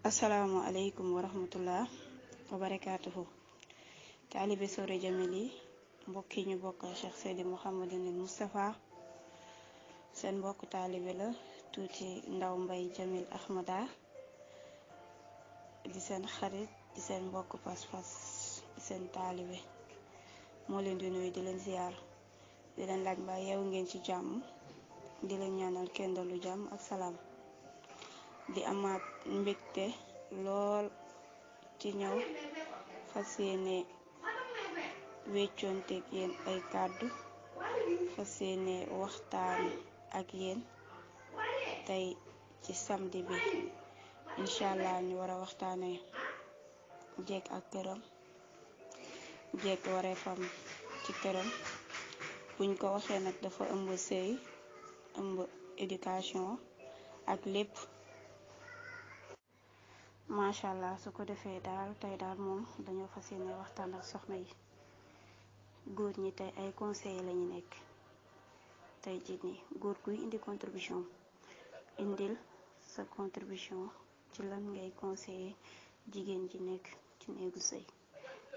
Assalamualaikum warahmatullah wabarakatuh. Taalibe Sore Jamil yi mbokk yi ñu bokkal Cheikh Seydi Mouhamadinil Moustapha seen mbokk taalibe la tuuti ndaw Mbay Jamil Ahmada di seen xarit di seen mbokk pas-pas di seen taalibe moo leen di nuyu di leen ziyaar di leen laaj mbaa yeewu ngeen ci jàmm di leen ñaanal kendalu jàmm ak salaam di amaat mbégte lool ci ñëw fas yéene weccoonteeg yéen ay kàddu fas yéene waxtaan ak yéen tey ci samedi bi inshallah ñu war a waxtaane jeeg ak këram jeeg wareefam ci këram buñ ko waxee nag dafa ëmb sëy ëmb éducation ak lépp machallah su ko defee daal tey daal moom dañoo fas yéene waxtaan ak soxna yi góor ñi tey ay conseil lañu nekk tey jii nii góor guy indi contribution indil sa contribution ci lan ngay conseiller jigéen ji nekk ci néegu sëy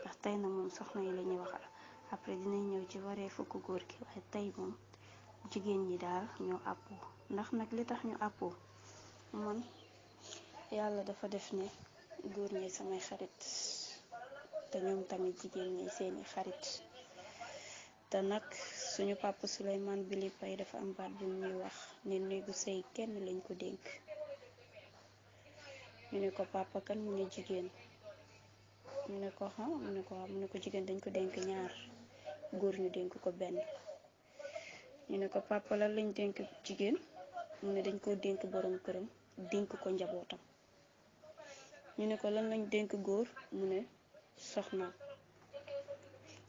ndax tey na moom soxna yi lañuy waxal après dinañ ñëw ci waree fukk góor gi waaye tey moom jigéen ñi daal ñoo àppoo ndax nag li tax ñu àppoo man yàlla dafa def ne góor ñi samay xarit te ñoom tamit jigéen ñi seeni xarit te nag suñu papa Souleymane Bili Pay dafa am baat bu ñuy wax ne néegu sëy kenn lañ ko dénk ñu ne ko papa kan mu ne jigéen ñu ne ko mu ne ko jigéen dañ ko dénk ñaar góor ñu dénk ko benn ñu ne ko papa lan lañ dénk jigéen mu ne dañ ko dénk borom këram dénk ko njabootam ñu ne ko lan lañ dénk góor mu ne soxnaam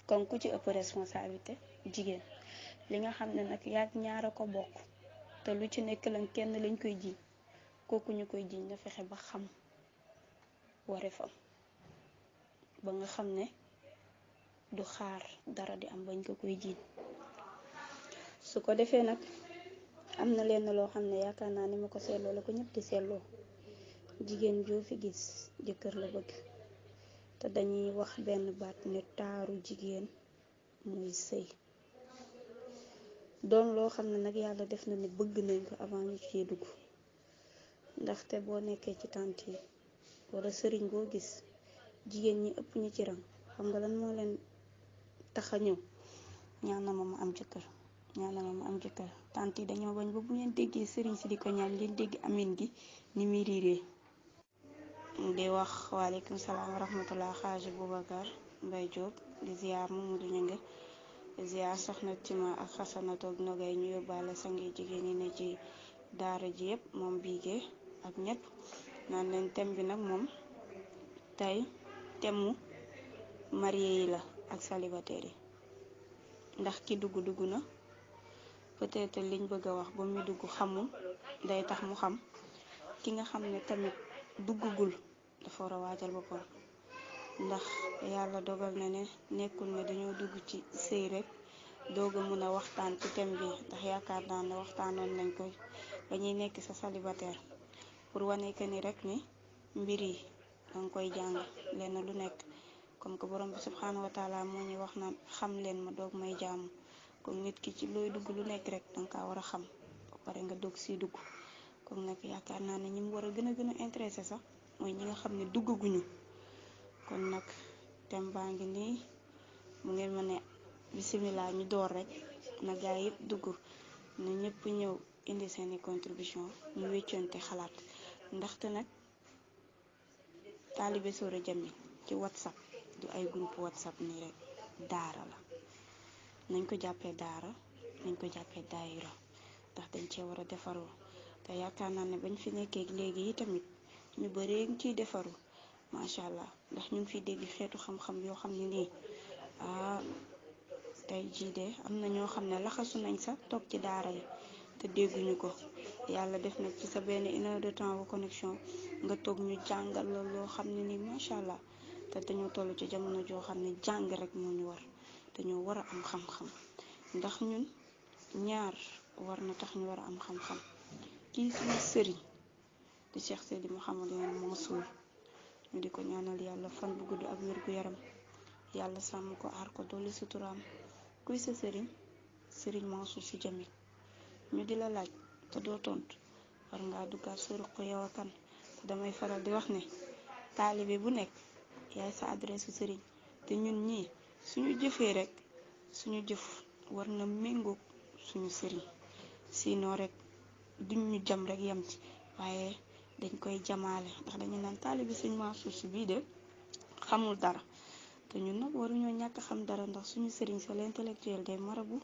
kon ku ci ëpp responsabilité jigéen li nga xam ne nag yaag ñaara ko bokk te lu ci nekk lan kenn lañ koy jiiñ kooku ñu koy jiiñ na fexe ba xam wareefam ba nga xam ne du xaar dara di am bañ ko koy jiiñ su ko defee nag am na lenn loo xam ne yaakaar naa ni ma ko seetloo la ko ñëpp di seetloo jigéen joo fi gis jëkkër la bëgg te dañuy wax benn baat ne taaru jigéen muy sëy doon loo xam ne nag yàlla def na ne bëgg nañ ko avant ñu ci dugg ndaxte boo nekkee ci tànt yi wala sëriñ boo gis jigéen ñi ëpp ñi ci ram xam nga lan moo leen tax a ñëw ñaan na ma am jëkkër ñaan na ma am jëkkër tànt yi dañoo bañ ba bu ngeen déggee sëriñ si di ko ñaan ngeen dégg amin gi ni muy riiree di wax waaleykum salaam wa rahmatullah xaaji Boubacar Mbay Jóob di ziar Mamadou Ñange di ziar soxna Tima ak xasana toog nogay ñu yóbbaale sangi jigéen ñi ne ci daara ji yëpp moom biigee ak ñëpp naan leen thème bi nag moom tey thème mu marié yi la ak célibataire yi ndax ki dugg na peut-être liñ bëgg a wax ba muy dugg xamul day tax mu xam ki nga xam ne tamit duggugul dafa war a waajal boppam ndax yàlla dogal na ne nekkul ne dañoo dugg ci sëy rek doog a mën a waxtaan ci thème bi ndax yaakaar naa ne waxtaanoon nañ ko ba ñuy nekk sa célibataire pour wane que ni rek ni mbir yi danga koy jàng lenn lu nekk comme que borom bi subhanahu wa taala moo ñuy wax naan xam leen ma doog may jaamu comme nit ki ci looy dugg lu nekk rek danga kaa war a xam ba pare nga doog siy dugg comme nag yaakaar naa ne ñi mu war a gën a intéressé sax mooy ñi nga xam ne duggaguñu kon nag thème baa ngi nii mu ngeen ma ne bismillah ñu door rek na gaa yëpp dugg na ñëpp ñëw indi seeni contribution ñu weccoonte xalaat ndaxte nag Taalibe Sore Jamil ci WhatsApp du ay groupe WhatsApp nii rek daara la nañ ko jàppee daara nañ ko jàppee daayira ndax dañ cee war a defaroo te yaakaar naa ne bañ fi nekkee léegi yi tamit ñu baree ngi ciy defaru macha allah ndax ñu ngi fiy dégg xeetu xam-xam yoo xam ne nii tey jii de am na ñoo xam ne laxasu nañ sax toog ci daara yi te dégguñu ko yàlla def na ci sa benn 1 heure de temps de connexion nga toog ñu jàngal la loo xam ne nii macha allah te dañoo toll ci jamono joo xam ne jàng rek moo ñu war dañoo war a am xam-xam ndax ñun ñaar war na tax ñu war a am xam-xam kii suñu sëriñ di Cheikh Seydi Mouhamadou Mansour ñu di ko ñaanal yàlla fan bu gudd ak wér gu yaram yàlla sàmm ko aar ko dolli suturaam. kuy sa sëriñ Mansour Sy Djamil ñu di la laaj te doo tontu war ngaa duggaat sa ruq yow kan te damay faral di wax ne taalibe bu nekk yaay sa adresse sëriñ te ñun ñii suñu jëfee rek suñu jëf war na méngoog suñu sëriñ sinon rek duñ ñu jam rek yam ci waaye dañ koy jamaale ndax dañu naan taalibe sëñ Mansour Sy bii de xamul dara te ñun nag waruñoo ñàkk xam dara ndax suñu sëriñ c'est l'intellectuel des marabouts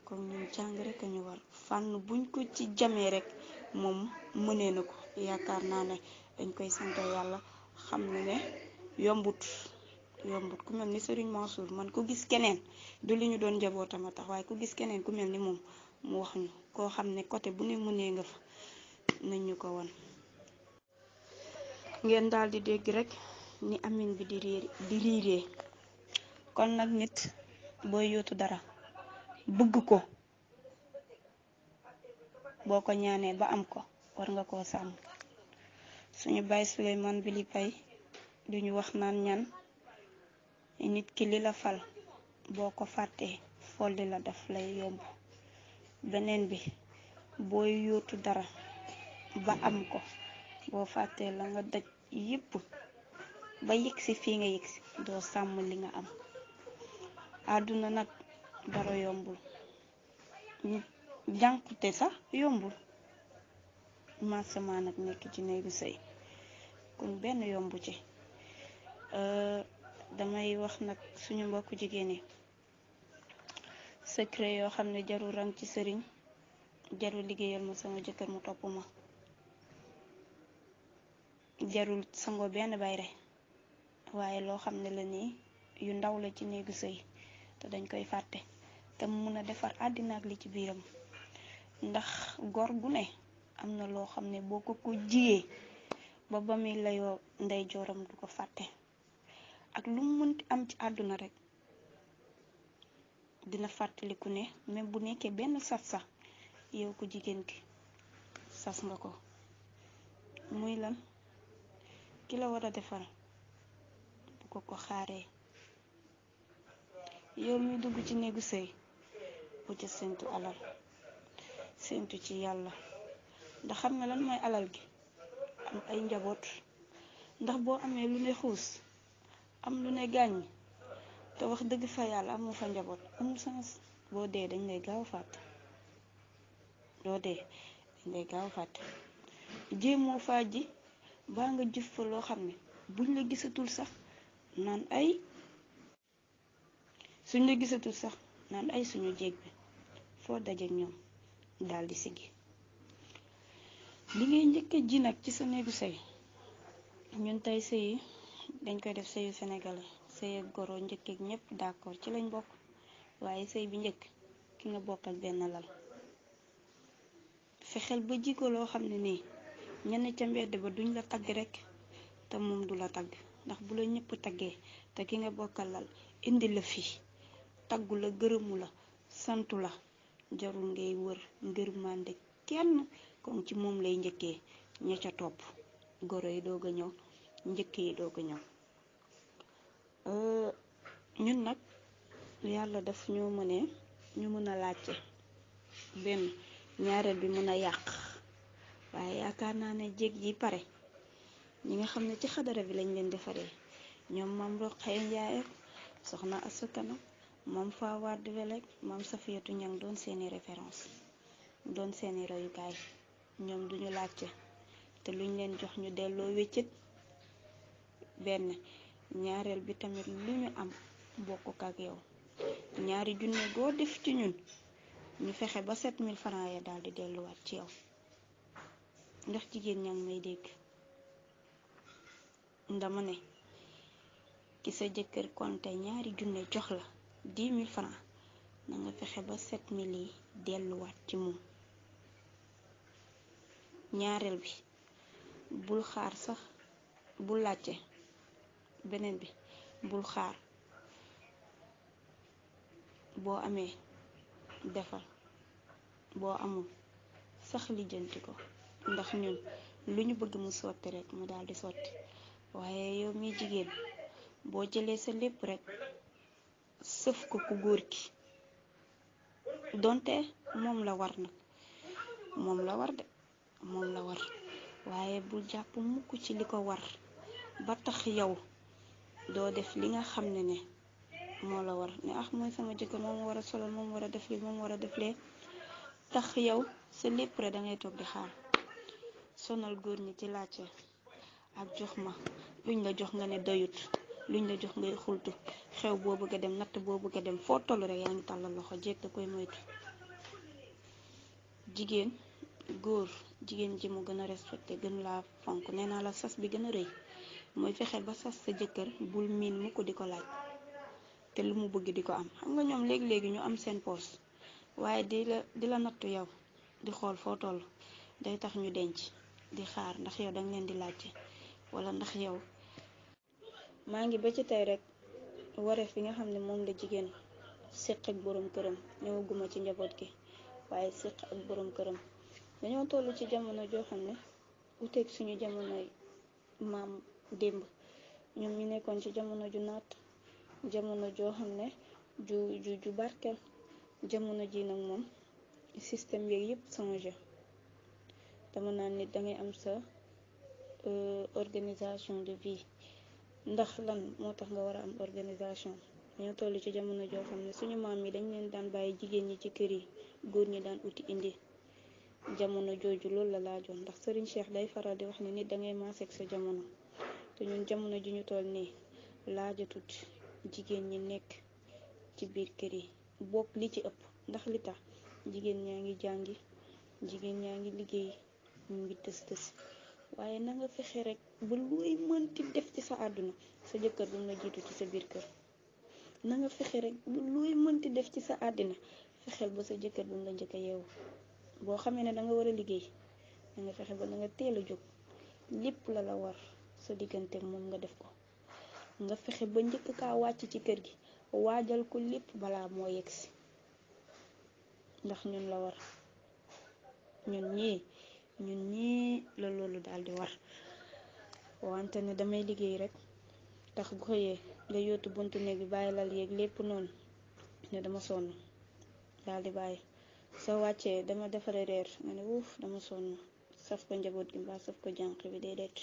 comme ñun jàng rek a ñu war fànn buñ ko ci jamee rek moom mënee na ko yaakaar naa ne dañ koy sant yàlla xam ne yombut ku mel ni sëriñ Mansour man ku gis keneen du li ñu doon njabootam a tax waaye ku gis keneen ku mel ni moom mu wax ñu koo xam ne côté bu ne mënee nga fa nañ ñu ko won ngeen daal di dégg rek ni amin bi di riiree kon nag nit booy yootu dara bëgg ko boo ko ñaanee ba am ko war nga koo sàmm suñu baay Souleymane bi li pay duñu wax naan ñan nit ki li la fal boo ko fàttee folli la daf lay yomb beneen bi booy yootu dara ba am ko boo fàttee la nga daj yépp ba yëgsi fii nga yëgsi doo sàmm li nga am àdduna nag dara yombul jànqute sax yombul marsement nag nekk ci néegu sëy kon benn yombu ci damay wax nag suñu mbokku jigéen ñi secret yoo xam ne jarul rang ci sëriñ jarul liggéeyal ma sama jëkkër mu topp ma jarul sango benn bayre waaye loo xam ne la nii yu ndaw la ci néegu sëy te dañ koy fàtte te mu mun a defar àddina ak li ci biiram ndax góor gu ne am na loo xam ne boo ko jiyee ba muy layoo ndey jooram du ko fàtte ak lu mu mënti am ci àdduna rek dina fàttaliku ne même bu nekkee benn sas sax yow ko jigéen ki sas nga ko muy lan ki la war a defar bu ko xaaree yow mi dugg ci néegu sëy bu ca séntu alal séntu ci yàlla ndax xam nga lan mooy alal gi am ay njaboot ndax boo amee lu ne xuus am lu ne gàññ te wax dëgg fa yàlla amoo fa njaboot amul sens boo dee dañ lay gaaw fàtte jéemoo faa ji baa nga jëf fa loo xam ne buñ la gisatul sax naan ay suñu jéeg bi foo dajeek ñoom daldi siggi li ngay njëkk a ji nag ci sa néegu sëy ñun tey sëy yi dañ koy def sëyu sénégalais sëy ak goro njëkk ak ñépp d'accord ci lañ bokk waaye sëy bi njëkk ki nga bokkal benn lal fexeel ba jiko loo xam ne nii ñenn ca mbedd ba duñ la tagg rekk te moom du la tagg ndax bu la ñëpp taggee te ki nga bokkal lal indi la fii taggu la gërëmu la santu la jarul ngay wër ngërmande kenn kon ci moom lay njëkkee ña ca topp goro yi doog a ñëw njëkk yi doog a ñëw ñun nag yàlla daf ñoo mënee ñu mën a laajte benn ñaareel bi mën a yàq waaye yaakaar naa ne jéeg yi pare ñi nga xam ne ci xadara bi lañ leen defaree ñoom maam Roqaya Njaay soxna Asukana maam Fawad Welek maam Safiyatu Ñang doon seeni référence doon seeni royukaay ñoom duñu laajte te luñ leen jox ñu delloo wéccit benn ñaareel bi tamit lu ñu am bokk ak yow ñaari junne goo def ci ñun ñu fexe ba 7000 francs ya daal di delluwaat ci yow ndax jigéen ñaa ngi may dégg ndama ne ki sa jëkkër konte ñaari junne jox la 10 000 francs na nga fexe ba 7000 yi delluwaat ci moom ñaareel bi bul xaar sax bul laajte beneen bi bul xaar boo amee defal boo amul sax lijjanti ko ndax ñun lu ñu bëgg mu sotti rek mu daal di sotti waaye yow mi jigéen boo jëlee sa lépp rek sëf ko ku góor ki donte moom la war nag moom la war de moom la war waaye bul jàpp mukk ci li ko war ba tax yow doo def li nga xam ne moo la war ne mooy sama jëkkër moom war a solal moom war a def li moom war a def lee tax yow sa lépp rek dangay toog di xaar sonal góor ñi ci laajte ak jox ma luñ la jox nga ne doyut luñ la jox ngay xultu xew boo bëgg a dem natt boo bëgg a dem foo toll rek yaa ngi tàllal loxo jeeg da koy moytu. Jigéen góor jigéen ji mu gën a respecté gën laa fonk nee naa la sas bi gën a rëy mooy fexeel ba sas sa jëkkër bul miin mu ko di ko laaj te lu mu bëgg di ko am. xam nga ñoom léegi-léegi ñu am seen poos waaye di la nattu yow di xool foo toll day tax ñu denc di xaar ndax yow danga leen di laajte wala ndax yow. maa ngi ba ci tey rek wareef bi nga xam ne moom la jigéen séq ak borom këram ñëwaguma ci njaboot gi waaye séq ak borom këram dañoo toll ci jamono joo xam ne uteeg suñu jamonoy maam démb ñoom ñu nekkoon ci jamono ju naat jamono joo xam ne ju barkeel jamono ji nag moom système yeeg yëpp changé dama naan nit dangay am sa organisation de vie. ndax lan moo tax nga war a am organisation dañoo toll ci jamono joo xam ne suñu maam yi dañ leen daan bàyyi jigéen ñi ci kër yi góor ñi daan uti indi jamono jooju loolu la laajoon ndax Serigne Cheikh day faral di wax ne nit dangay maaseeg sa jamono te ñun jamono ji ñu toll nii laajatut jigéen ñi nekk ci biir kër yi bokk li ci ëpp ndax li tax jigéen ñaa ngi jàngi jigéen ñaa ngi liggéey ñu ngi tës waaye na nga fexe rek ba looy mënti def ci sa àdduna sa jëkkër bu mu la jiitu ci sa biir kër na nga fexe rek ba looy mënti def ci sa àddina fexeel ba sa jëkkër bu mu la njëkk a yeewu boo xamee ne danga war a liggéey da nga fexe ba na nga teel a jóg lépp la war sa diggante moom nga def ko nga fexe ba njëkk kaa wàcc ci kër gi waajal ko lépp balaa moo yegsi ndax ñun la war ñun ñii la loolu daal di war wante ne damay liggéey rek tax bu xëyee nga yóotu buntu néeg bi bàyyi lal yeeg lépp noonu ne dama sonn daal di bàyyi soo wàccee dama defare reer nga ne wuuf dama sonn saf ko njaboot gi mbaa saf ko jànq bi déedéet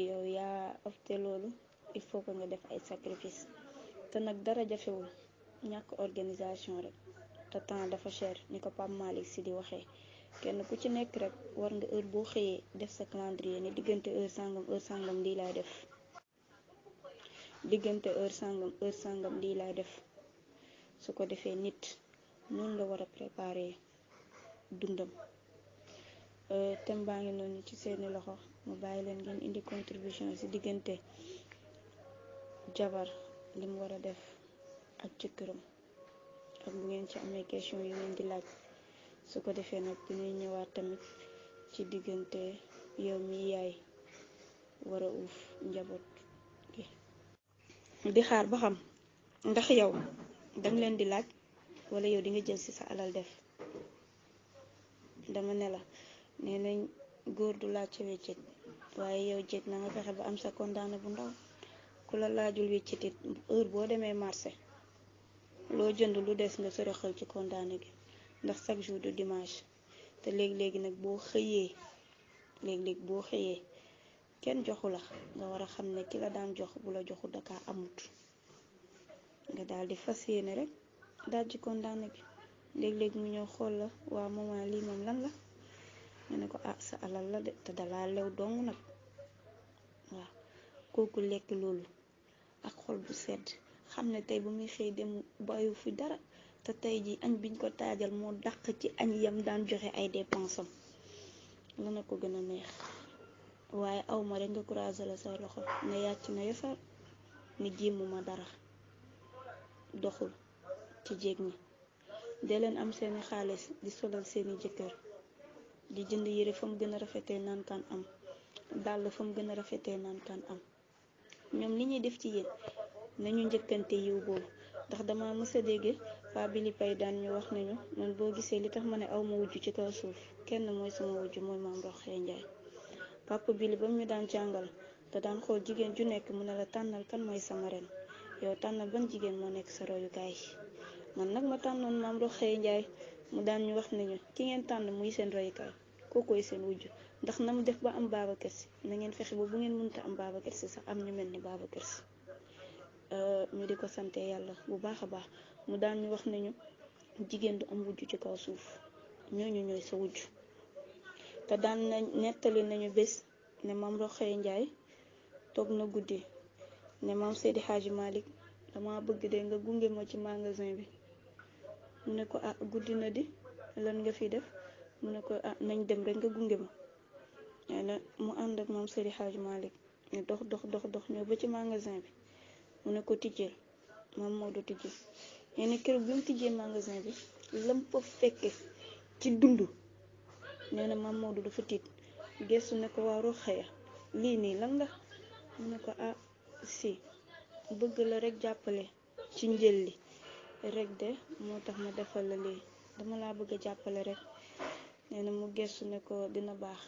yow yaa opté loolu il faut que nga def ay sacrifice te nag dara jafewul ñàkk organisation rek te temps dafa cher ni ko Pape Malick Sy di waxee kenn ku ci nekk rek war nga heure boo xëyee def sa calendrier ne diggante heure sangam lii laay def diggante heure sangam lii laay def su ko defee nit noonu la war a préparer dundam. thème baa ngi noonu ci seeni loxo mu bàyyi leen ngeen indi contribution ci diggante jabar li mu war a def ak jëkkëram ak bu ngeen ci amee question yu ngeen di laaj su ko defee nag dinañ ñëwaat tamit ci diggante yow mi yaay war a uuf njaboot gi di xaar ba xam ndax yow danga leen di laaj wala yow di nga jël ci sa alal def. dama ne la nee nañ góor du laaj ci weccit waaye yow jéeg na nga fexe ba am sa kondaane bu ndaw ku la laajul weccit it heure boo demee marché loo jënd lu des nga sërëxal ci kondaane gi ndax chaque jour du dimanche te léegi nag boo xëyee kenn joxu la nga war a xam ne ki la daan jox bu la joxu daka amut nga daal di fas yéene rek daal ci kondaane gi léeg-léeg mu ñëw xool la waa maman lii moom lan la nga ne ko sa alal la de te dalaa lew dong nag waaw kooku lekk loolu ak xol bu sedd xam ne tey bu muy xëy dem bayu fi dara te tey ji añ biñ ko taajal moo dàq ci añ yam daan joxe ay dépensam la na ko gën a neex waaye awma rek nga courage la say loxo ne yàcc na yasar ni jéemuma dara doxul ci jéeg ñi de leen am seeni xaalis di solal seeni jëkkër di jënd yére fa mu gën a rafetee naan kan am dàll fa mu gën a rafetee naan kan am ñoom li ñuy def ci yéen nañu njëkkante yiw boobu ndax dama mës a dégg Paa Bili Pay daan ñu wax nañu man boo gisee li tax ma ne aw ma wujj ci kaw suuf kenn mooy sama wujj mooy Maam Roxaya Njaay. Papa Bili ba mu ñu daan jàngal te daan xool jigéen ju nekk mu ne la tànnal kan mooy sama ren yow tànnal ban jigéen moo nekk sa royukaay. Man nag ma tànnoon Maam Roxaya Njaay mu daan ñu wax nañu ki ngeen tànn muy seen royukaay kookooy seen wujj ndax na mu def ba am Babacar Si na ngeen fexe ba bu ngeen mënta am Babacar Si sax am ñu mel ni Babacar Si. ñu di ko sante yàlla bu baax a baax mu daan ñu wax nañu jigéen du am wujj ci kaw suuf ñooñu ñooy sa wujj. te daan na nettali nañu bés ne Maam Roxaya Njaay toog na guddi ne Maam Seydi Hadji Malick dama bëgg de nga gunge ma ci magasin bi. mu ne ko guddi na di lan nga fi def mu ne ko nañ dem rek nga gunge ma. nee na mu ànd ak Maam Seydi Hadji Malick ñu dox ñëw ba ci magasin bi mu ne ko tijjeel Maam Maodo tijjeel. nee na keroog bi mu tijjee magasin bi lam fa fekke ci dund nee na Maam Maodo dafa tiit gestu ne ko waa Roxaya lii nii lan la mu ne ko si bëgg la rek jàppale ci njël li rek de moo tax ma defal la lii dama laa bëgg a jàppale rek. nee na mu gestu ne ko dina baax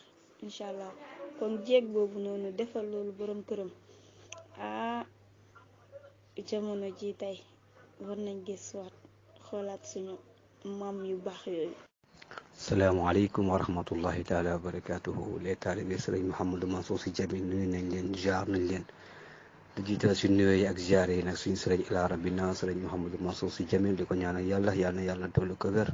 incha allah. kon jéeg boobu noonu defal loolu borom këram jamono ji tey war nañ gis waat xoolaat suñu maam yu baax yooyu. salaamaaleykum wa rahmatullahi taala wa barakatuhu les talibé sëriñ Mouhamadou Mansour Sy Djamil nuyu nañ leen jaar nañ leen di jiital suñu nuyoo yi ak ziar yi nag suñu sëriñ ila rabbina sëriñ Mouhamadou Mansour Sy Djamil di ko ñaanal yàlla na yàlla dolli ko wér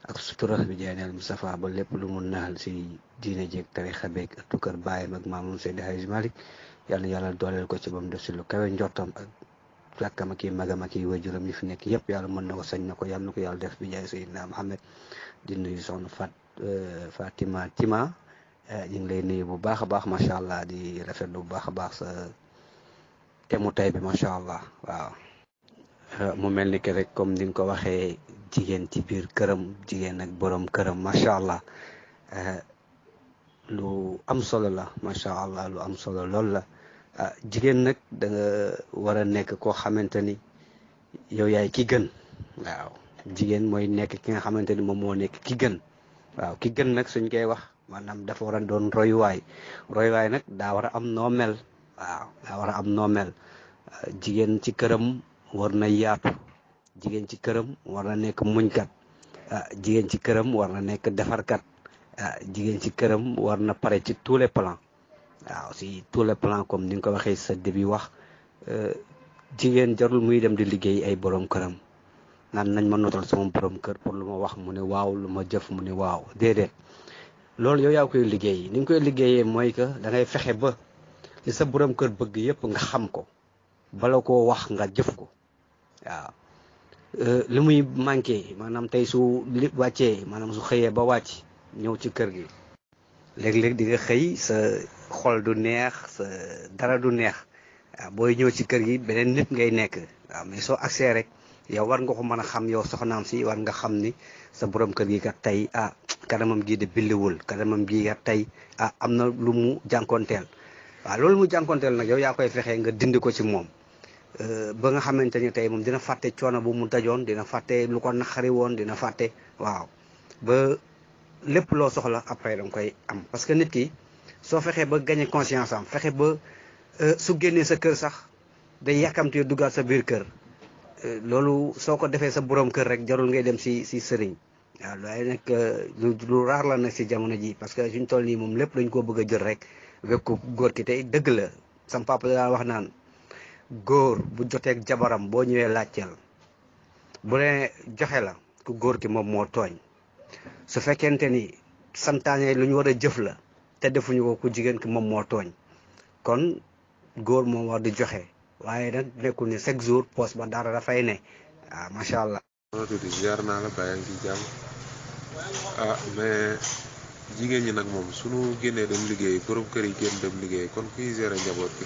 ak sutura bi jayneel Moustapha ba lépp lu mu naal si diine jeeg tarixa beeg ak tukkër baayam ak maamam Seydi Hadji Malick na yàlla dooleel ko ci ba mu def si lu kawe njortam ak rakkam ak i magam ak i wajuram yi fi nekk yëpp yàlla mën na ko sañ na ko yàlla na ko yàlla def bi jaay Seydina Muhammad di nuyu soxna Fatima Tima ñu ngi lay nuyu bu baax a baax macha allah di rafetlu bu baax a baax sa temu tay bi macha allah waaw. mu mel ni que rek comme ni nga ko waxee jigéen ci biir këram jigéen ak borom këram macha allah lu am solo la macha allah lu am solo lool la. jigéen nag da nga war a nekk koo xamante ni yow yaay ki gën waaw jigéen mooy nekk ki nga xamante ni moom moo nekk ki gën waaw ki gën nag suñ koy wax maanaam dafa war a doon royuwaay nag daa war a am noo mel waaw daa war a am noo mel jigéen ci këram war na yaatu jigéen ci këram war na nekk muñkat jigéen ci këram war na nekk defarkat jigéen ci këram war na pare ci tous les plans waaw si tous les plans comme ni nga ko waxee sa début wax jigéen jarul muy dem di liggéey ay borom këram naan nañ ma notal sama borom kër pour lu ma wax mu ne waaw lu ma jëf mu ne waaw déedéet loolu yow yaa koy liggéey ni nga koy liggéeyee mooy que da ngay fexe ba li sa borom kër bëgg yëpp nga xam ko bala koo wax nga jëf ko waaw li muy manqué maanaam tey su li wàccee maanaam su xëyee ba wàcc ñëw ci kër gi léeg-léeg di nga xëy sa xol du neex sa dara du neex waaw booy ñëw ci kër gi beneen nit ngay nekk waaw mais soo accès rek yow war nga ko mën a xam yow soxnaam si war nga xam ni sa borom kër gi kat tey kanamam gii de billiwul kanamam gii kat tey am na lu mu jànkoonteel waaw loolu mu jànkoonteel nag yow yaa koy fexe nga dindi ko ci moom ba nga xamante ni tey moom dina fàtte coono bu mu dajoon dina fàtte lu ko naqari woon dina fàtte waaw ba lépp loo soxla après danga koy am parce que nit ki soo fexee ba gagner conscience am fexe ba su génnee sa kër sax day yàkkamtee duggaat sa biir kër loolu soo ko defee sa borom kër rek jarul ngay dem si sëriñ waaw waaye nag lu raar la nag si jamono ji parce que suñ toll nii moom lépp dañ koo bëgg a jël rek wekku góor ki tey dëgg la sam papa daa wax naan góor bu joteeg jabaram boo ñëwee laajteel bu leen joxe la ku góor ki moom moo tooñ su fekkente ni santaane lu ñu war a jëf la te defuñu ko ku jigéen ki moom moo tooñ kon góor moom war di joxe waaye nag nekkul ni chaque jour poste ba dara dafay ne macha allah. maa tudd ziar naa la bàyyi ngi ci jàmm mais jigéen ñi nag moom suñu génnee dem liggéey borom kër yi génn dem liggéey kon kuy gérer njaboot bi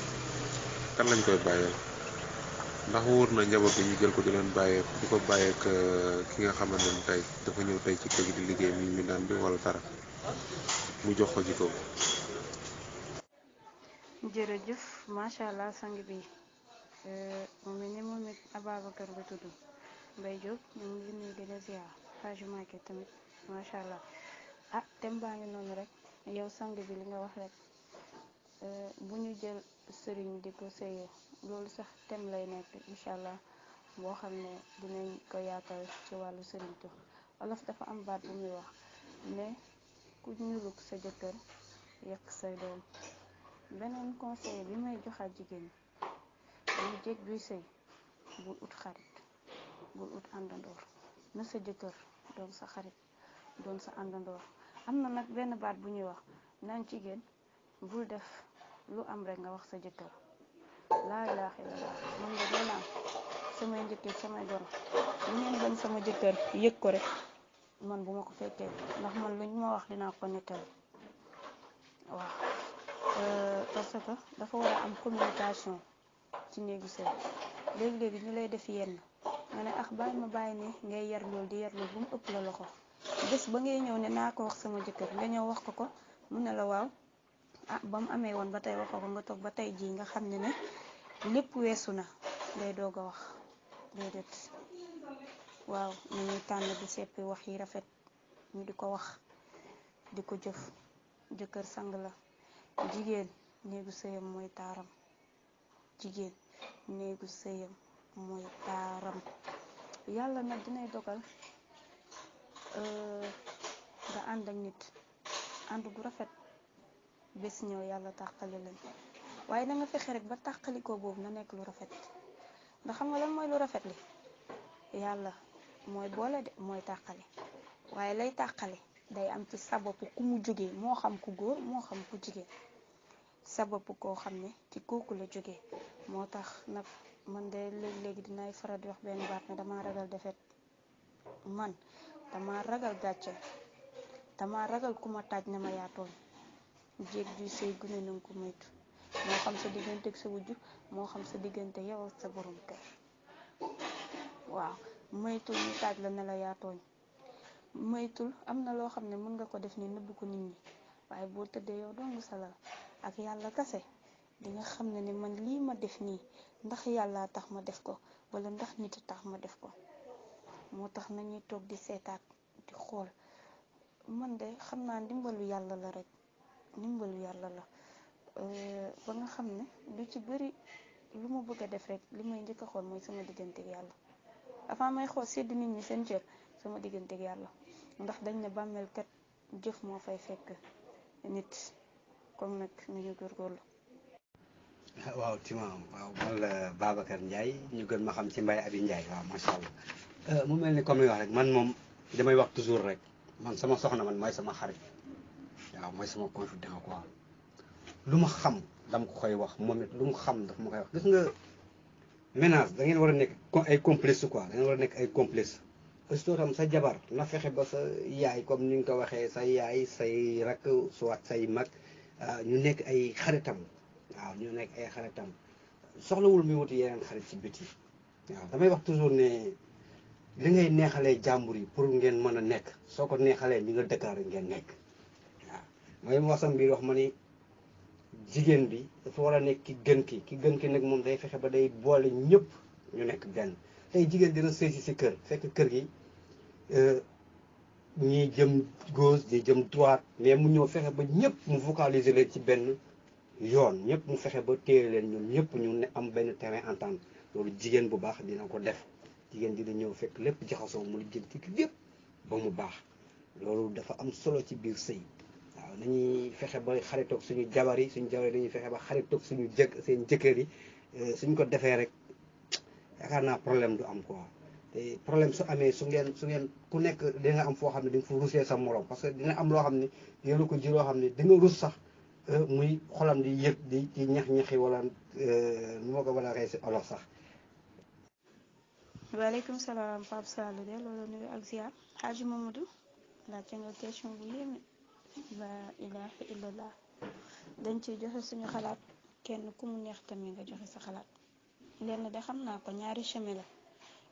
kan lañ koy bàyyeel ndax wóor na njaboot bi ñu jël ko di leen bàyyee di ko bàyyeek ki nga xamante ne tey dafa ñëw tey ci kër gi di liggéey mi daan bi wala dara mu jox ko ci kaw. jërëjëf macha allah sang bi mu mel ni moom it Ababacar ba tudd Mbaye Diop ñu ngi nuyu di la ziar Hadj Malick tamit macha allah thème baa ngi noonu rek yow sang bi li nga wax rek bu ñu jël sëriñ di ko sëyee loolu sax thème lay nekk incha allah boo xam ne dinañ ko yaatal ci wàllu sëriñ tu wolof dafa am baat bu muy wax ne ku ñurug sa jëkkër yàq say doom. beneen conseil bi may joxaat jigéen ñi ñu jéeg buy sëy bul ut xarit bul ut àndandoor na sa jëkkër doon sa xarit doon sa àndandoor. am na nag benn baat bu ñuy wax naan jigéen bul def lu am rek nga wax sa jëkkër laa ilaaha illallaah man nga nee naa samay njëkkee samay goro lu ngeen bañ sama jëkkër yëg ko rek man bu ma ko fekkee ndax man luñ ma wax dinaa ko nettali waaw parce que dafa war a am communication ci néegu sëy léegi-léegi ñu lay def yenn nga ne bàyyi ma bàyyi ne ngay yar lool di yar lool bu mu ëpp la loxo bés ba ngay ñëw ne naa ko wax sama jëkkër nga ñëw wax ko mu ne la waaw ba mu amee woon ba tey waxoo ko nga toog ba tey jii nga xam ne lépp weesu na ngay doog a wax déedéet waaw nañuy tànn di seppi wax yi rafet ñu di ko wax di ko jëf. jëkkër sang la jigéen néegu sëyam mooy taaram jigéen néegu sëyam mooy taaram yàlla nag dinay dogal nga ànd ak nit ànd gu rafet bés ñëw yàlla tàqali leen waaye na nga fexe rek ba tàqalikoo boobu na nekk lu rafet ndax xam nga lan mooy lu rafet li yàlla mooy boole de mooy tàqali waaye lay tàqali day am ci sababu ku mu jógee moo xam ku góor moo xam ku jigéen sababu koo xam ne ci kooku la jógee moo tax nag man de léegi dinay faral di wax benn baat ne dama ragal defet man dama ragal gàcce dama ragal ku ma taaj ne ma yaa tooñ jéeg juy sëy gune nanga ko moytu moo xam sa diggante ak sa wujju moo xam sa diggante yow ak sa borom kër waaw moytul ñu taaj la ne la yaa tooñ moytul am na loo xam ne mën nga ko def ni nëbb ko nit ñi waaye boo tëddee yow dong salal ak yàlla kase di nga xam ne man lii ma def nii ndax yàlla tax ma def ko wala ndax nit tax ma def ko. moo tax nañuy toog di seetaat di xool man de xam naa ndimbalu yàlla la rek ndimbalu yàlla la ba nga xam ne lu ci bëri lu ma bëgg a def rek li may njëkk a xool mooy sama diggante ak yàlla avant may xool sedd nit ñi seen cër sama diggante ak yàlla ndax dañ ne bàmmeel kat jëf moo fay fekk nit comme nag nañu góorgóorlu. waaw Timam waaw man la Babacar Ndiaye ñu gën ma xam ci Mbaye Abi Ndiaye waaw macha allah mu mel ni comme li wax rek man moom damay wax toujours rek man sama soxna man mooy sama xarit waaw mooy sama confident quoi lu ma xam dama ko koy wax moom it lu mu xam daf ma koy wax gis nga ménage da ngeen war a nekk ay complice quoi da ngeen war a nekk ay complice aussitôt tam sa jabar na fexe ba sa yaay comme ni nga ko waxee sa yaay say rakk soit say mag ñu nekk ay xaritam waaw ñu nekk ay xaritam soxlawul muy wuti yeneen xarit ci biti waaw damay wax toujours ne li ngay neexalee jàmbur yi pour ngeen mën a nekk soo ko neexalee ñi nga dëkkaar ngeen nekk waaw mooy mu wax sam biir wax ma ni jigéen bi dafa war a nekk ki gën ki nag moom day fexe ba day boole ñëpp ñu nekk benn tey jigéen dina sëy si kër fekk kër gi ñii jëm gauche ñii jëm droite mais mu ñëw fexe ba ñëpp mu focaliser leen ci benn yoon ñëpp mu fexe ba téye leen ñoom ñëpp ñu ne am benn terrain entente loolu jigéen bu baax dina ko def jigéen dina ñëw fekk lépp jaxasoo mu lijjanti lépp ba mu baax loolu dafa am solo ci biir sëy waaw nañuy fexe ba xaritoog suñu jabar yi dañuy fexe ba xaritoog seen jëkkër yi suñ ko defee rek yaakaar naa problème du am quoi te problème su amee su ngeen ku nekk dina am foo xam ne di nga fa rusee sa morom parce que dina am loo xam ne dina ko ji loo xam ne di nga rus sax muy xolam di yëg di ñax-ñaxi wala nu ma ko mën a waxee si olof sax. waaleykum salaam Pape Sall de loolu nuyu ak ziar Hadji Mamadou laajte nga question bu yéeme la ilaha illallah dañ ciy joxe suñu xalaat kenn ku mu neex tamit nga joxe sa xalaat lenn de xam naa ko ñaari chemin la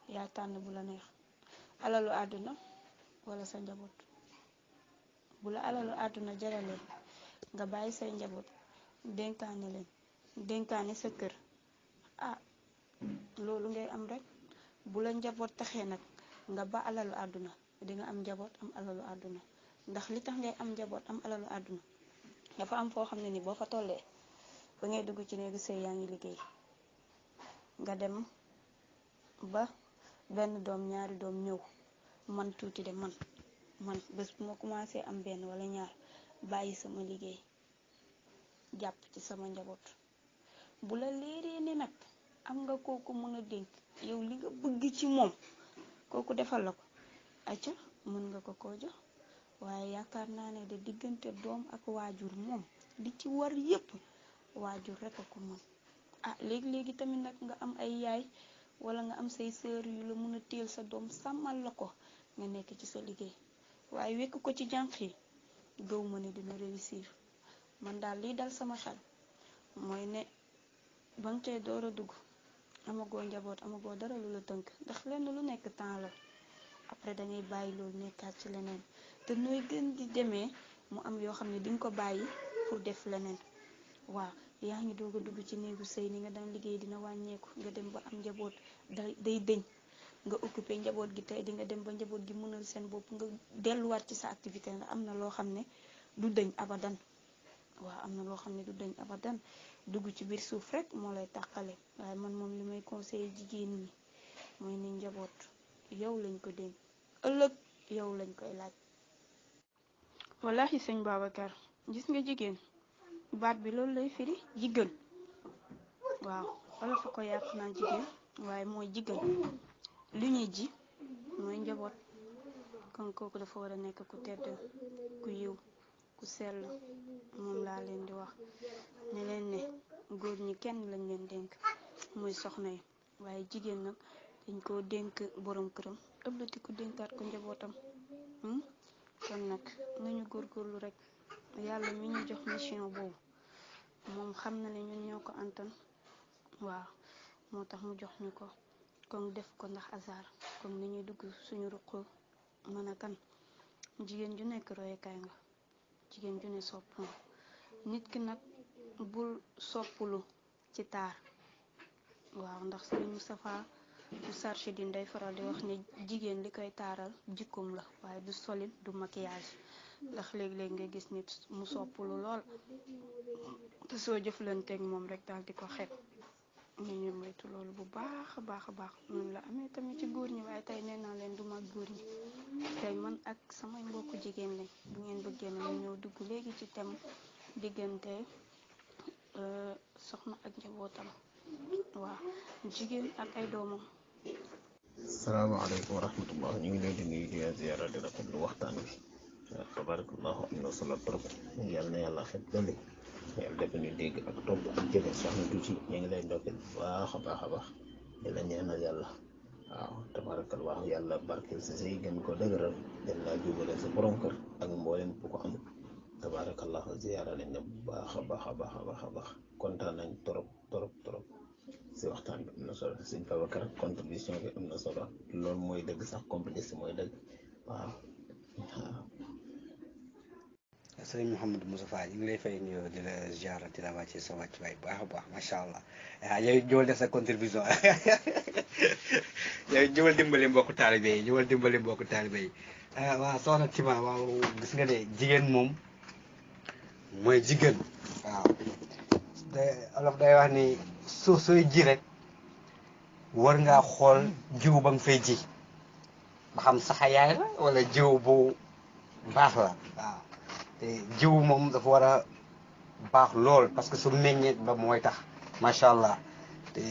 yaa tànn bu la neex alalu àdduna wala sa njaboot bu la alalu àdduna jaralee nga bàyyi say njaboot dénkaane sa kër loolu ngay am rek bu la njaboot taxee nag nga ba alalu àdduna di nga am njaboot am alalu àdduna ndax li tax ngay am njaboot am alalu àdduna dafa am foo xam ne ni boo fa tollee ba ngay dugg ci néegu sëy yaa ngi liggéey nga dem ba benn doom ñaari doom ñëw man tuuti de man bés bu ma commencé am benn wala ñaar bàyyi sama liggéey jàpp ci sama njaboot bu la leeree ni nag am nga kooku mën a dénk yow li nga bëgg ci moom kooku defal la ko acca mën nga ko koo jox waaye yaakaar naa ne de diggante doom ak waajur moom li ci war yépp waajur rek a ko mën léegi tamit nag nga am ay yaay wala nga am say sœur yu la mën a téel sa doom sàmmal la ko nga nekk ci sa liggéey waaye wekk ko ci jànq yi gëw ma ne dina réussir man daal lii dal sama xel mooy ne ba nga cay door a dugg amagoo njaboot amagoo dara lu la tënk ndax lenn lu nekk temps la après dangay bàyyi loolu nekkaat ci leneen te nooy gën di demee mu am yoo xam ne dinga ko bàyyi pour def leneen waaw yaa ngi doog a dugg ci néegu sëy ni nga daan liggéey dina wàññeeku nga dem ba am njaboot day dëñ nga occupé njaboot gi tey di nga dem ba njaboot gi mënal seen bopp nga delluwaat ci sa activité ndax am na loo xam ne du dëñ abadan waaw am na loo xam ne du dëñ abadan dugg ci biir suuf rek moo lay tàqale waaye man moom li may conseillé jigéen ñi mooy ni njaboot yow lañ ko dénk ëllëg yow lañ koy laaj. wallahi sëñ Babacar gis nga jigéen baat bi loolu lay firi jigéen waaw wala fa ko yàq naan jigéen waaye mooy jigéen lu ñuy ji mooy njaboot kon kooku dafa war a nekk ku tedd ku yiw ku sell moom laa leen di wax ne leen ne góor ñi kenn lañ leen dénk muy soxna yi waaye jigéen nag dañ koo dénk borom këram ëllëti ko dénkaat ko njabootam kon nag nañu góorgóorlu rek yàlla mi ñu jox mission boobu moom xam na ne ñun ñoo ko antan waaw moo tax mu jox ñu ko kon def ko ndax hasard comme ni ñuy dugg suñu ruq mën a kan jigéen ju nekk royukaay nga jigéen ju ne sopp nga nit ki nag bul soppulu ci taar waaw ndax Sëriñ Moustapha du sarche din day faral di wax ne jigéen li koy taaral jikkoom la waaye du solin du maquillage ndax léeg-léeg nga gis nit mu soppulu lool te soo jëflanteeg moom rek daal di ko xeeb ñu moytu loolu bu baax a baax noonu la amee tamit ci góor ñi waaye tey nee naa leen duma góor ñi tey man ak samay mbokku jigéen lañ bu ngeen bëggee na ñu ñëw dugg léegi ci thème diggante soxna ak njabootam waaw jigéen ak ay doomam. salaamaaleykum wa rahmatullah ñu ngi leen di nuyu di leen ziyaara di rafetlu waxtaan bi tabarakallahu am na solo trop yàlla na yàlla xet dolli yàlla def ñu dégg ak topp ak jëfe soxna Tuuti ñu ngi lay ndokkeel baax a baax di la ñaanal yàlla waaw tabarakallahu yàlla barkeel sa sëy gën ko dëgëral gën laa jubale sa borom kër ak mboolem bu ko amul tabarakallahu ziyaara lañ ne bu baax a baax kontaan nañ trop si waxtaan bi am na solo sëñ Babacar contribution bi am na solo loolu mooy dëgg sax complice mooy dëgg waaw. sëriñ Mouhamadou Moustapha ñu ngi lay fay nuyoo di la ziara di la wàcce sa wàcc waay baax a baax macha allah yow ñëwal def sa contribution yow ñëwal dimbali mbokku taalibe yi waaw soxna Tima waaw gis nga ne jigéen moom mooy jigéen waaw olof day wax ni suuf sooy ji rek war ngaa xool jiw ba nga fay ji ba xam saxayaay la wala jiw bu baax la waaw te jiw moom dafa war a baax lool parce que su meññeet ba mooy tax macha allah te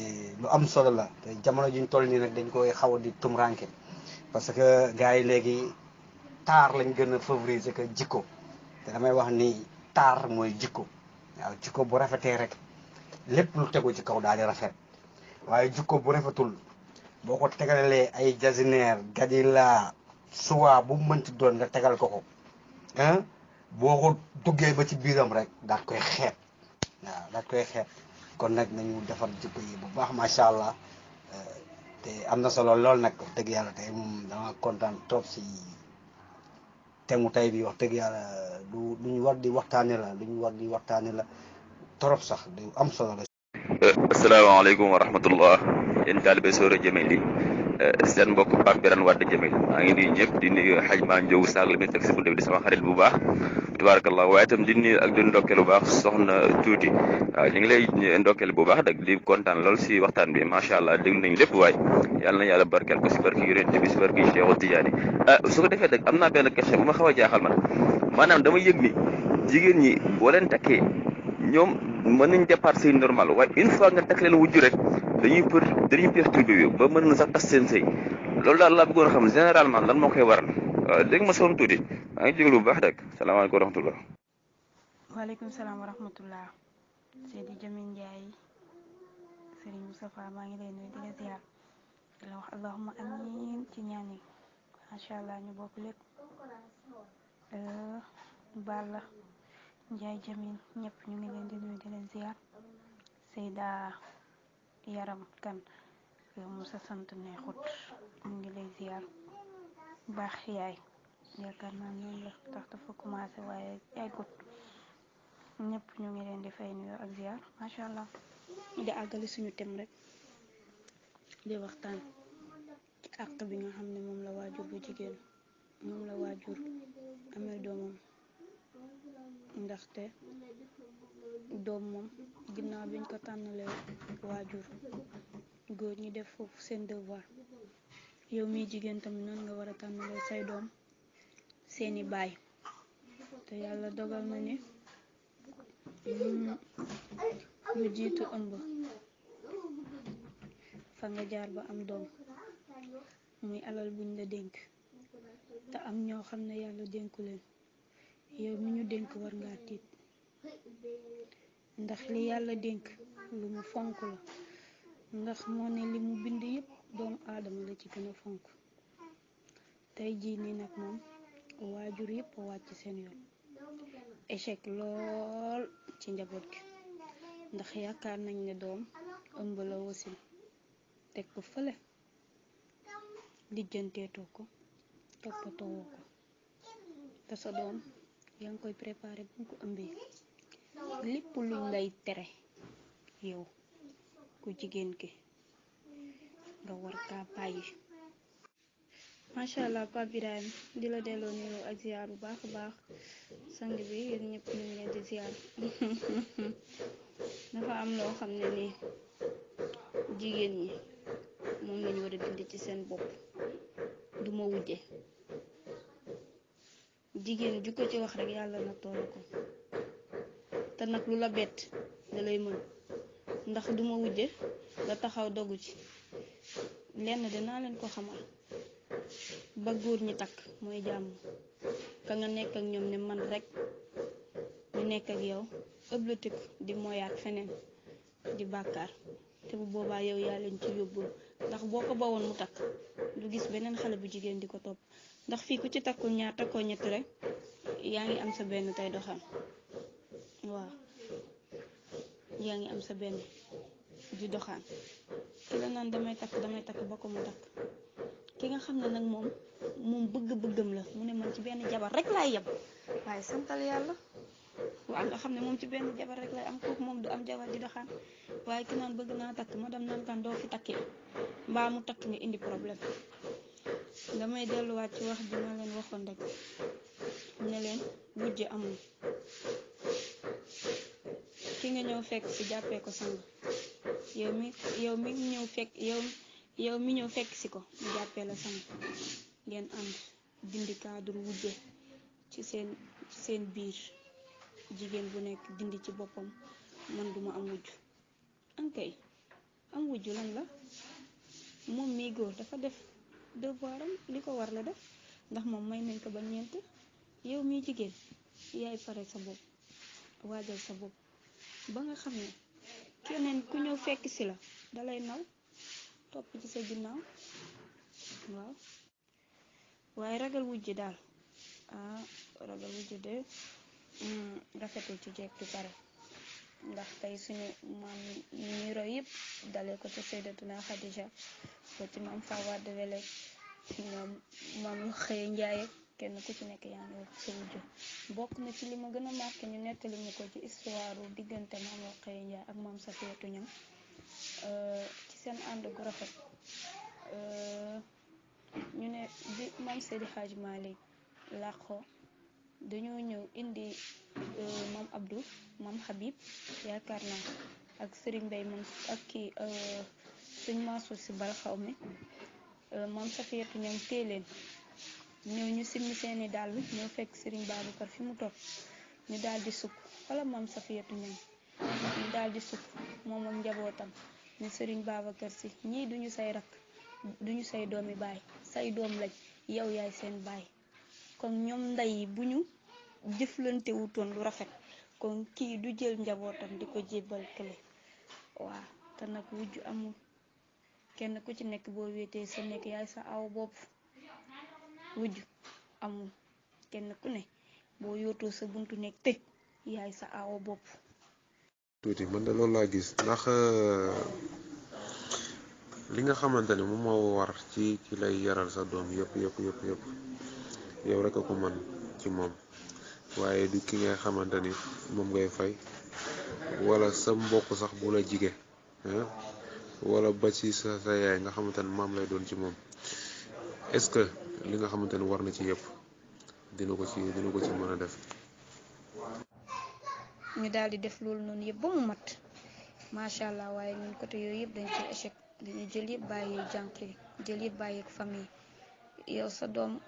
lu am solo la te jamono juñ toll nii nag dañ koy xaw a di tumranke parce que gars yi léegi taar lañ gën a favoriser que jikko te damay wax ni taar mooy jikko waaw jikko bu rafetee rek lépp lu tegu ci kaw daal di rafet waaye jikko bu rafetul boo ko tegalee ay jasineer gadila suwaa bu mënti doon nga tegal ko boo ko duggee ba ci biiram rek daal koy xeeb waaw daal koy xeeb kon nag nañu defar jikko yi bu baax macha allah te am na solo lool nag wax dëgg yàlla tey moom dama kontaan trop si temu tey bi wax dëgg yàlla lu ñu war di waxtaane la trop sax du am solo la. asalaamaaleykum wa rahmatullah yéen taalibe Soora Jamili seen mbokk Pape Birane Wade Jamil maa ngi nuyu ñëpp di nuyu xaj maa Njow Saag la mi teg si bunte bi di sama xarit bu baax tabarakallah waaye itam di nuyu ak di ndokkeel bu baax soxna tuuti waaw ñu ngi lay ndokkeel bu baax dag di kontaan lool si waxtaan bi macha allah déglu nañ lépp waay yàlla na yàlla barkeel ko si barki yonent bi si barki Cheikhu Tidiane su ko defee nag am naa benn question bu ma xaw a jaaxal man maanaam dama yëg ni jigéen ñi boo leen takkee ñoom mën nañ départ sëy normal waaye une fois nga takk leen wujju rek dañuy perturbé yu ba mën na sax tas seen sëy loolu daal laa bëggoon a xam généralement lan moo koy waral dégg ma soxna tuuti maa ngi jégalu bu baax rek salaamaaleykum wa rahmatullah. waaleykum salaam wa rahmatullah. Seydi Jamil Ndiaye Serigne Moustapha maa ngi lay nuyu di la ziar di la wax allahumma amiin ci ñaan yi macha allah ñu bokk lépp Balla Ndiaye Jamil ñëpp ñu ngi leen di nuyu di leen ziar Seyda Yaram Kan yow mu sa sant neexut mu ngi lay ziar baax yaay yaakaar naa noonu la tax dafa commencé waaye yaay gut ñëpp ñu ngi leen di fay nuyoo ak ziar macha allah di àggali suñu tem rek di waxtaan ci àq bi nga xam ne moom la waajur bu jigéen moom la waajur amee doomam ndaxte doom moom ginnaaw biñ ko tànnalee waajur góor ñi def foofu seen devoir yow mi jigéen tamit noonu nga war a tànnalee say doom seeni baay te yàlla dogal na ni lu jiitu ëmb fa nga jaar ba am doom muy alal buñ la dénk te am ñoo xam ne yàlla dénku leen yow mi ñu dénk war ngaa tiit ndax li yàlla dénk lu mu fonk la ndax moo ne li mu bind yépp doomu aadama la ci gën a fonk tey jii nii nag moom waajur yépp a wàcc seen yoon échec lool ci njaboot gi ndax yaakaar nañ ne doom ëmb la wasin teg ko fële lijjanteetoo ko toppatoo ko te sa doom yaa ngi koy préparé bu ko ëmbee lépp luñ lay tere yow ku jigéen ki nga war kaa bàyyi. macha allah Pape Birahim di la delloo nuyoo ak ziar bu baax a baax sang bi yéen ñëpp ñu ngi leen di ziar dafa am loo xam ne nii jigéen ñi moom lañu war a dindi ci seen bopp duma wujje jigéen ju ko ci wax rek yàlla na toolu ko te nag lu la bett da lay mën ndax duma wujje nga taxaw dogu ci lenn dinaa leen ko xamal ba góor ñi takk mooy jàmm ka nga nekk ak ñoom ne man rek ñu nekk ak yow ëblatiku di moyaat feneen di bàkkaar te bu boobaa yow yaa leen ci yóbbul ndax boo ko bawoon mu takk du gis beneen xale bu jigéen di ko topp ndax fii ku ci takkul ñaar takkoo ñett rek yaa ngi am sa benn tey doxam waaw yaa ngi am sa benn di doxaan ki la naan damay takk ba ko mu takk ki nga xam ne nag moom bëgg-bëggam la mu ne man ci benn jabar rek laay yem waaye santal yàlla waaw nga xam ne moom ci benn jabar rek lay am kooku moom du am jabar di doxaan waaye ki naan bëgg naa takk ma dem naan kan doo fi takkee mbaa mu takk nga indi problème damay delluwaat ci wax bi ma leen waxoon rek ne leen wujje amul ki nga ñëw fekk ci jàppee ko sang yow mi ñëw fekk ci ko mu jàppee la sang ngeen ànd dindi cadre wujje ci seen biir jigéen bu nekk dindi ci boppam man duma am wujj ankay am wujj lan la moom mi góor dafa def devoiram li ko war la def ndax moom may nañ ko ba ñeent yow mi jigéen yaay pare sa bopp waajal sa bopp ba nga xam ne keneen ku ñëw fekk ci la dalay naw topp ci sa ginnaaw waaw waaye ragal wujj daal ragal wujj de rafetul ci jekk bi pare ndax tey suñu maam ñi roy yëpp dalee ko ci Sayyidatuna Khadija ko ci maam Fawade Wele ñoom maam Xëye Njaay kenn ku ci nekk yaa ngi wax sa wujj bokk na ci li ma gën a marqué ñu nettali ñu ko ci histoire diggante maam Xëye Njaay ak maam Safiyatu Ñaŋ ci seen ànd gu rafet ñu ne bi maam Seydi Hadj Malick làqoo dañoo ñëw indi maam Abdou maam Habib yaakaar naa ak Serigne Mbaye moom ak kii sëñ Mansour si bal xaw mi maam Safiyatu ñoom téye leen ñëw ñu simmi seeni dàll ñëw fekk Serigne Babacar fi mu toog ñu daal di sukk wala maam Safiyatu ñoom ñu daal di sukk moom ak njabootam ne Serigne Babacar si ñii duñu say rak duñu say doomi baay say doom lañ yow yaay seen baay kon ñoom ndey yi bu ñu jëflante wutoon lu rafet kon kii du jël njabootam di ko jébbal kële waaw te nag wujj amul kenn ku ci nekk boo wéetee sa nekk yaay sa aw bopp wujj amul kenn ku ne boo yootoo sa buntu nekk tëj yaay sa aw bopp. tuuti man de loolu laa gis ndax li nga xamante ne moom moo war ci lay yaral sa doom yëpp yow rek a ko mën ci moom waaye du ki nga xamante ni moom ngay fay wala sa mbokk sax bu la jige wala ba ci sa yaay nga xamante ne maam lay doon ci moom est-ce que li nga xamante ne war na ci yëpp dina ko ci mën a def. ñu daal di def loolu noonu yëpp ba mu mat macha allah waaye ñun côté yooyu yëpp dañ ci échec dañu jël yëpp bàyyi jànq yi jël yëpp bàyyi ak famille yow sa doom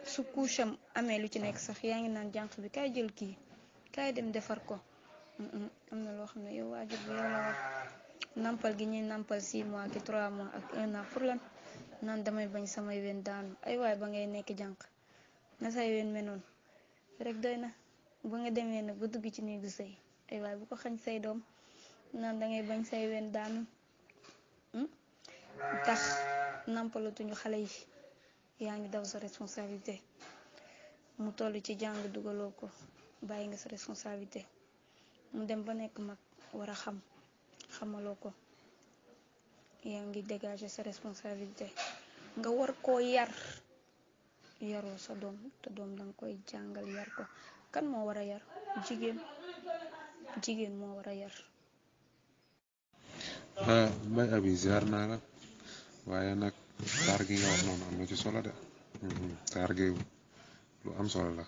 su couche am amee lu ci nekk sax yaa ngi naan jànq bi kaay jël kii kaay dem defar ko am na loo xam ne yow waajur bi yow la war nampal gi ñuy nampal 6 mois ki 3 mois ak 1 an pour lan naan damay bañ samay wen daanu ay waay ba ngay nekk jànq na say wen menoon rek doy na ba nga demee nag ba dugg ci néegu sëy ay waay bu ko xañ say doom naan dangay bañ say wen daanu tax nampalatuñu xale yi yaa ngi daw sa responsabilité mu toll ci jàng dugaloo ko bàyyi nga sa responsabilité mu dem ba nekk mag war a xamaloo ko yaa ngi dégager sa responsabilité nga war koo yaroo sa doom te doom danga koy jàngal yar ko kan moo war a yar jigéen moo war a yar. Mbay Abi ziar naa la waaye nag taar gi nga wax noonu am na ci solo de taar gi lu am solo la.